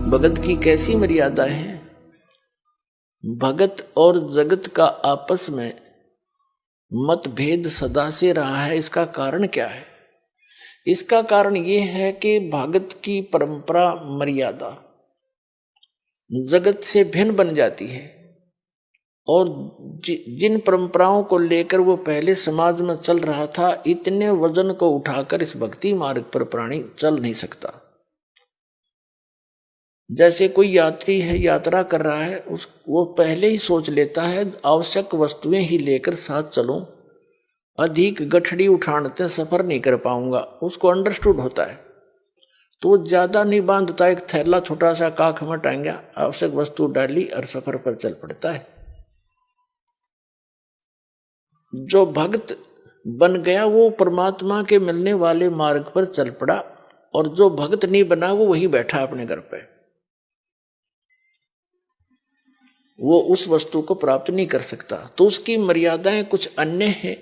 भगत की कैसी मर्यादा है। भगत और जगत का आपस में मतभेद सदा से रहा है। इसका कारण क्या है? इसका कारण यह है कि भगत की परंपरा मर्यादा जगत से भिन्न बन जाती है और जिन परंपराओं को लेकर वो पहले समाज में चल रहा था, इतने वजन को उठाकर इस भक्ति मार्ग पर प्राणी चल नहीं सकता। जैसे कोई यात्री है, यात्रा कर रहा है, वो पहले ही सोच लेता है आवश्यक वस्तुएं ही लेकर साथ चलूं, अधिक गठड़ी उठाने सफर नहीं कर पाऊंगा, उसको अंडरस्टूड होता है। तो वो ज्यादा नहीं बांधता, एक थैला छोटा सा काख में टांगा, आवश्यक वस्तु डाली और सफर पर चल पड़ता है। जो भक्त बन गया वो परमात्मा के मिलने वाले मार्ग पर चल पड़ा, और जो भक्त नहीं बना वो वही बैठा अपने घर पे, वो उस वस्तु को प्राप्त नहीं कर सकता। तो उसकी मर्यादाएं कुछ अन्य हैं,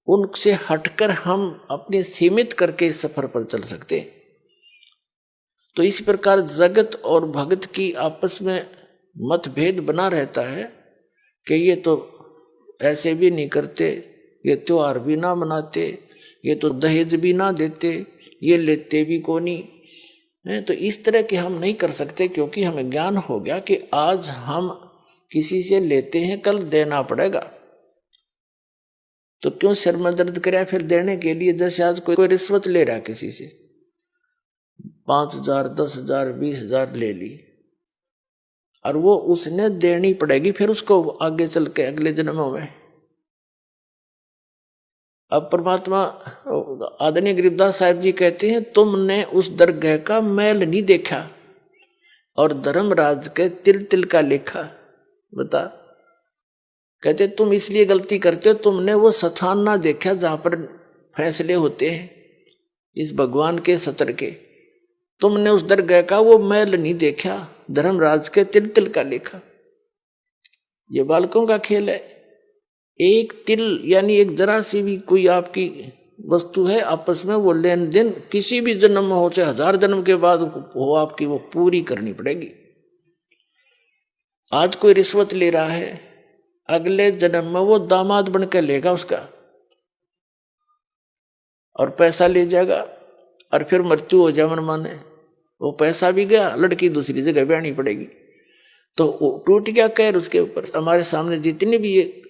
उनसे हटकर हम अपने सीमित करके इस सफर पर चल सकते। तो इस प्रकार जगत और भगत की आपस में मतभेद बना रहता है कि ये तो ऐसे भी नहीं करते, ये त्योहार भी ना मनाते, ये तो दहेज भी ना देते, ये लेते भी को नहीं। तो इस तरह के हम नहीं कर सकते, क्योंकि हमें ज्ञान हो गया कि आज हम किसी से लेते हैं, कल देना पड़ेगा। तो क्यों सिर में दर्द करे फिर देने के लिए? जैसे आज कोई रिश्वत ले रहा है किसी से, 5,000 10,000 20,000 ले ली, और वो उसने देनी पड़ेगी फिर उसको आगे चल के अगले जन्मों में। अब परमात्मा आदरणीय गरीबदास साहब जी कहते हैं, तुमने उस दरगाह का मैल नहीं देखा और धर्मराज के तिल तिल का लेखा। बता, कहते तुम इसलिए गलती करते हो, तुमने वो स्थान ना देखा जहां पर फैसले होते हैं इस भगवान के सत्र के। तुमने उस दरगाह का वो मैल नहीं देखा, धर्मराज के तिल तिल का लेखा। ये बालकों का खेल है। एक तिल यानी एक जरा सी भी कोई आपकी वस्तु है, आपस में वो लेन देन किसी भी जन्म में हो, चाहे 1000 जन्म के बाद हो, आपकी वो पूरी करनी पड़ेगी। आज कोई रिश्वत ले रहा है, अगले जन्म में वो दामाद बनकर लेगा उसका और पैसा ले जाएगा, और फिर मृत्यु हो जाए मन माने, वो पैसा भी गया, लड़की दूसरी जगह ब्याहनी पड़ेगी। तो टूट गया कहर उसके ऊपर। हमारे सामने जितनी भी ये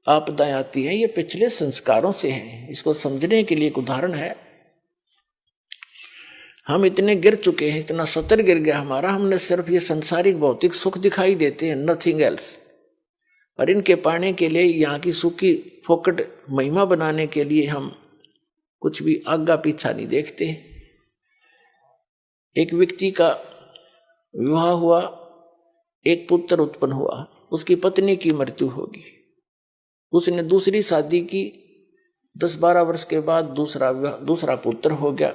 आपदाएं आती हैं, ये पिछले संस्कारों से हैं। इसको समझने के लिए एक उदाहरण है। हम इतने गिर चुके हैं, इतना सतर गिर गया हमारा, हमने सिर्फ ये संसारिक भौतिक सुख दिखाई देते हैं, नथिंग एल्स। और इनके पाने के लिए, यहाँ की सुख की फोकट महिमा बनाने के लिए हम कुछ भी आगा पीछा नहीं देखते। एक व्यक्ति का विवाह हुआ, एक पुत्र उत्पन्न हुआ, उसकी पत्नी की मृत्यु होगी, उसने दूसरी शादी की, 10-12 वर्ष के बाद दूसरा पुत्र हो गया,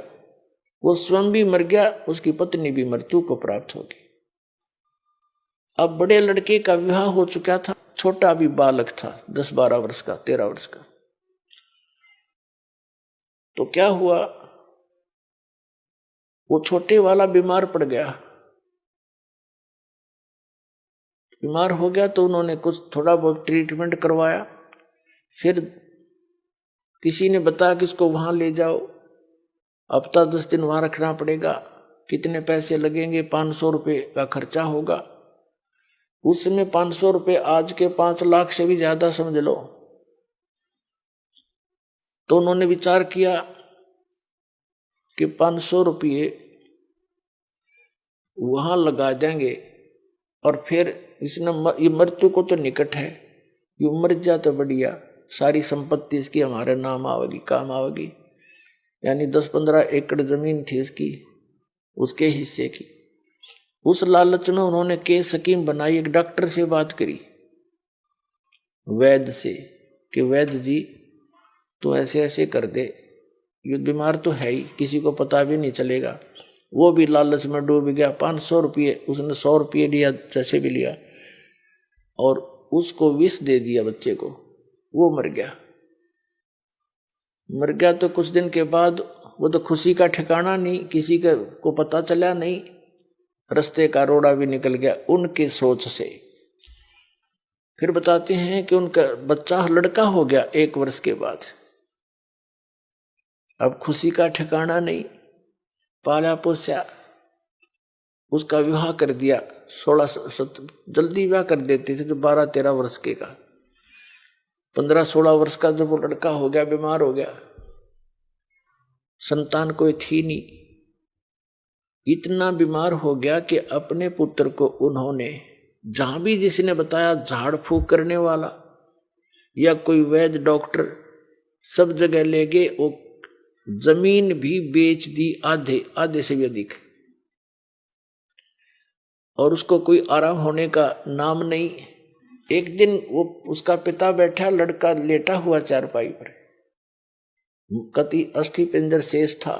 वो स्वयं भी मर गया, उसकी पत्नी भी मृत्यु को प्राप्त होगी। अब बड़े लड़के का विवाह हो चुका था, छोटा भी बालक था, 10-12 वर्ष का, 13 वर्ष का। तो क्या हुआ, वो छोटे वाला बीमार पड़ गया। बीमार हो गया तो उन्होंने कुछ थोड़ा बहुत ट्रीटमेंट करवाया, फिर किसी ने बताया कि उसको वहां ले जाओ, हफ्ता 10 दिन वहां रखना पड़ेगा, कितने पैसे लगेंगे, 500 रुपये का खर्चा होगा। उसमें 500 रुपये आज के 5 लाख से भी ज्यादा समझ लो। तो उन्होंने विचार किया कि 500 रुपये वहां लगा देंगे, और फिर इसने ये मृत्यु को तो निकट है, ये मर जा तो बढ़िया, सारी संपत्ति इसकी हमारे नाम आवेगी, काम आवेगी। यानी 10-15 एकड़ जमीन थी इसकी, उसके हिस्से की। उस लालच में उन्होंने केस स्कीम बनाई, एक डॉक्टर से बात करी, वैद्य से, कि वैद्य जी तो ऐसे ऐसे कर दे, ये बीमार तो है ही, किसी को पता भी नहीं चलेगा। वो भी लालच में डूब गया। 500 रुपये उसने 100 रुपये लिया, जैसे भी लिया, और उसको विष दे दिया बच्चे को, वो मर गया। मर गया तो कुछ दिन के बाद वो तो खुशी का ठिकाना नहीं, किसी को पता चला नहीं। रास्ते का रोड़ा भी निकल गया उनके सोच से। फिर बताते हैं कि उनका बच्चा लड़का हो गया 1 वर्ष के बाद। अब खुशी का ठिकाना नहीं, पाला पोसा, उसका विवाह कर दिया। 16 जल्दी विवाह कर देते थे तो 12-13 वर्ष के का, 15-16 वर्ष का जब वो लड़का हो गया, बीमार हो गया, संतान कोई थी नहीं, इतना बीमार हो गया कि अपने पुत्र को उन्होंने जहां भी जिसने बताया, झाड़ फूक करने वाला या कोई वैद्य डॉक्टर, सब जगह ले गए। वो जमीन भी बेच दी, आधे से भी अधिक, और उसको कोई आराम होने का नाम नहीं। एक दिन वो उसका पिता बैठा, लड़का लेटा हुआ चारपाई पर, कति अस्थि पिंजर शेष था।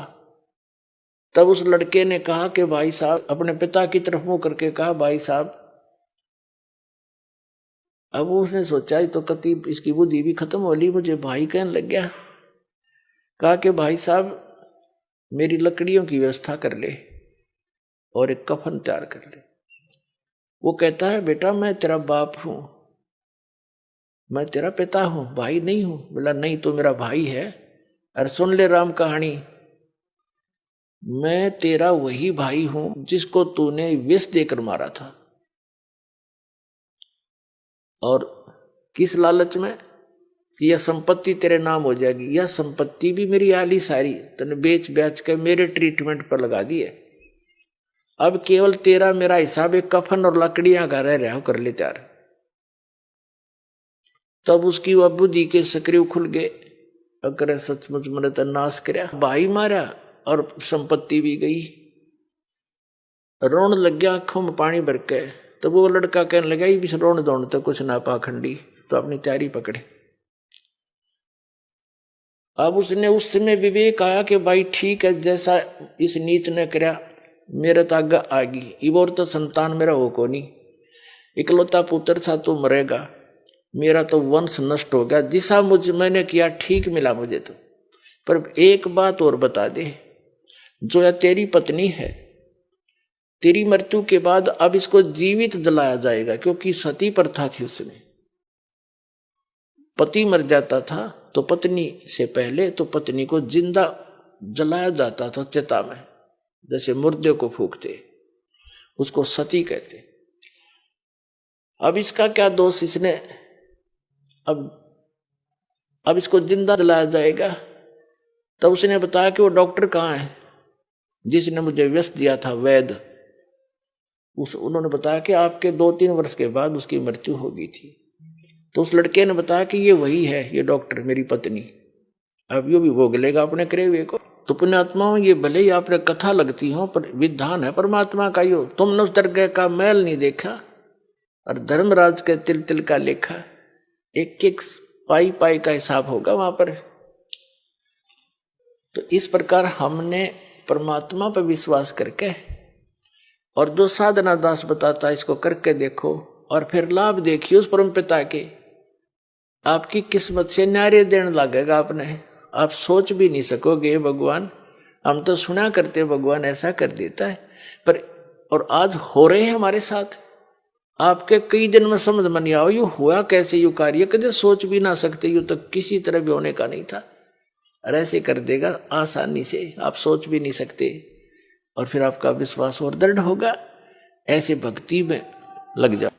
तब उस लड़के ने कहा कि भाई साहब, अपने पिता की तरफ मुंह करके कहा, भाई साहब। अब उसने सोचा तो कति इसकी बुद्धि भी खत्म हो ली, मुझे भाई कहने लग गया। कहा कि भाई साहब मेरी लकड़ियों की व्यवस्था कर ले और एक कफन तैयार कर ले। वो कहता है बेटा मैं तेरा बाप हूं, मैं तेरा पिता हूं, भाई नहीं हूं। बोला नहीं तो मेरा भाई है। अरे सुन ले राम कहानी, मैं तेरा वही भाई हूं जिसको तूने विष देकर मारा था। और किस लालच में कि यह संपत्ति तेरे नाम हो जाएगी। यह संपत्ति भी मेरी आली सारी तूने बेच बेच कर मेरे ट्रीटमेंट पर लगा दी है। अब केवल तेरा मेरा हिसाब एक कफन और लकड़ियां का रह रहा, कर ले तैयार। तब उसकी वह बुद्धि के सक्रिय खुल गए। अगर सचमुच मैंने तो नाश करया, भाई मारा और संपत्ति भी गई। रोन लग गया आंखों में पानी भर के। तो वो लड़का कहने लगा ये भी रोन दौड़ तो कुछ ना पाखंडी, तो अपनी तैयारी पकड़े। अब उसने उस समय विवेक आया कि भाई ठीक है, जैसा इस नीच ने करया मेरे तो आगे आगी। इबोर तो संतान मेरा हो को नहीं, इकलौता पुत्र था तो मरेगा, मेरा तो वंश नष्ट हो गया। जिसा मुझे मैंने किया ठीक मिला मुझे तो। पर एक बात और बता दे, जो या तेरी पत्नी है, तेरी मृत्यु के बाद अब इसको जीवित जलाया जाएगा, क्योंकि सती प्रथा थी उसमें। पति मर जाता था तो पत्नी से पहले तो पत्नी को जिंदा जलाया जाता था चिता में, जैसे मुर्दे को फूकते, उसको सती कहते। अब इसका क्या दोष, इसने अब इसको जिंदा जलाया जाएगा। तब उसने बताया कि वो डॉक्टर कहाँ है जिसने मुझे व्यस्त दिया था, वैद्य। उन्होंने बताया कि आपके 2-3 वर्ष के बाद उसकी मृत्यु हो गई थी। तो उस लड़के ने बताया कि ये वही है, ये डॉक्टर मेरी पत्नी। अब यो भी भोग लेगा अपने करे हुए को। तो पुण्यात्माओं, ये भले ही आपने कथा लगती हो, पर विधान है परमात्मा का। यो तुमने उस दरगाह का मैल नहीं देखा और धर्मराज के तिल तिल का लेखा, एक एक पाई पाई का हिसाब होगा वहां पर। तो इस प्रकार हमने परमात्मा पर विश्वास करके, और जो साधना दास बताता है इसको करके देखो, और फिर लाभ देखिए उस परम पिता के। आपकी किस्मत से न्यारे देने लगेगा आपने, आप सोच भी नहीं सकोगे भगवान, हम तो सुना करते भगवान ऐसा कर देता है, पर और आज हो रहे हैं हमारे साथ। आपके कई दिन में समझ में नहीं आओ यू हुआ कैसे, यू कार्य कदे सोच भी ना सकते, यू तो किसी तरह भी होने का नहीं था, और ऐसे कर देगा आसानी से, आप सोच भी नहीं सकते। और फिर आपका विश्वास और दृढ़ होगा। ऐसे भक्ति में लग जाओ।